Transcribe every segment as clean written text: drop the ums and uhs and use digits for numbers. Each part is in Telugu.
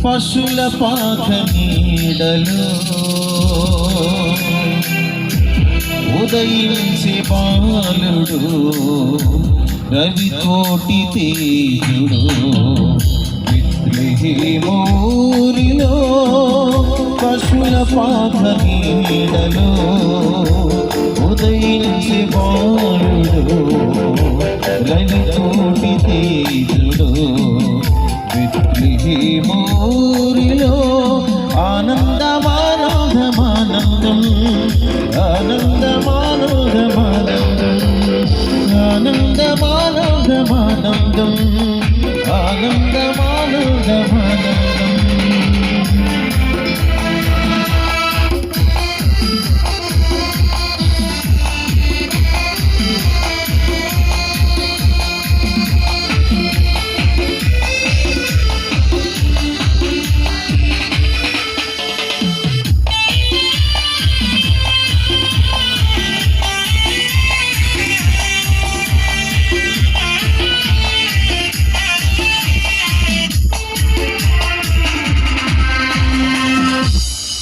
పశుల పాక నీడలో ఉదయించే బాలుడు రవి కోటి తేజుడు బెత్లెహేమూరిలో పశుల పాక నీడలో ఉదయించే బాలుడు రవి కోటి తేజుడు బెత్లెహేమూరిలో ఆనందమానందమానందం ఆనందమానందమానందం ఆనందమానందమానందం ఆనందమానందమానందం.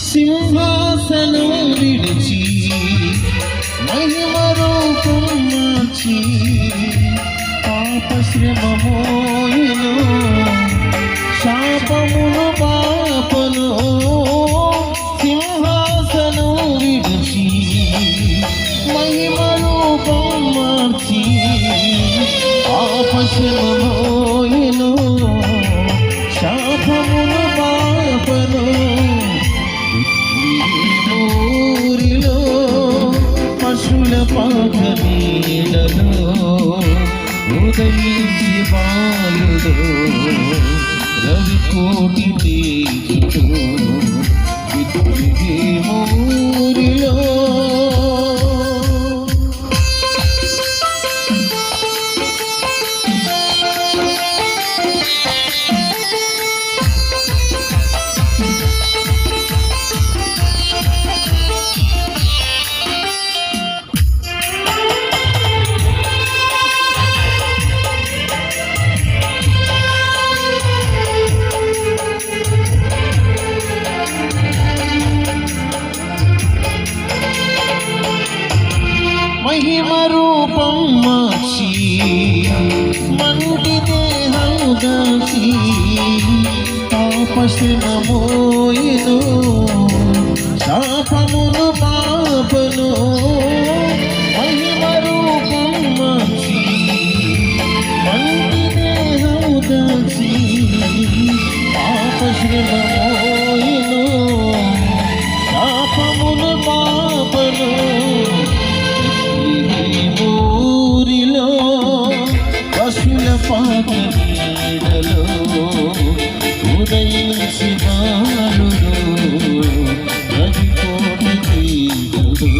సింహాసనం విడిచి మహిమ రూపం మార్చి పాపశ్రమ మోయను శాపమును పాపను. సింహాసనం విడిచి మహిమ రూపం మార్చి పాపశ్రమ మోయను శాపమును పాపను. ఊరిలో పశుల పాక నీడలో ఉదయించి బాలుడు రవి కోటి తేజుడు బెత్లెహేమూరిలో. మహిమ రూపం మార్చి మంటి దేహం దాచి పాపశ్రమ మోయను శాపమును పాపను. మహిమ రూపం మార్చి మంటి దేహం దాచి పాపశ్రమ మోయను శాపమును పాపను. ఊరిలో పశుల పాక నీడలో ఉదయించి బాలుడు రవి కోటి తేజుడు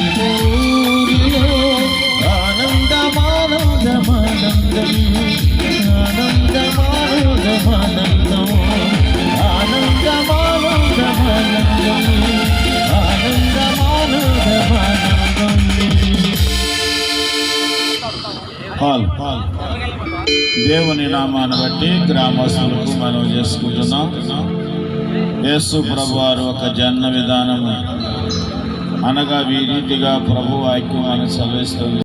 బెత్లెహేమూరిలో ఆనందమానందమానందం ఆనందమానందమానందం ఆనందమానందమానందం ఆనందమానందమానందం. దేవుని నామాన్ని బట్టి గ్రామస్తులకు మనం చేసుకుంటున్నాం. యేసు ప్రభు వారు ఒక జన్మ విధానం అనగా ఈ రీతిగా ప్రభు వాక్యం మనం చదివిస్తుంది.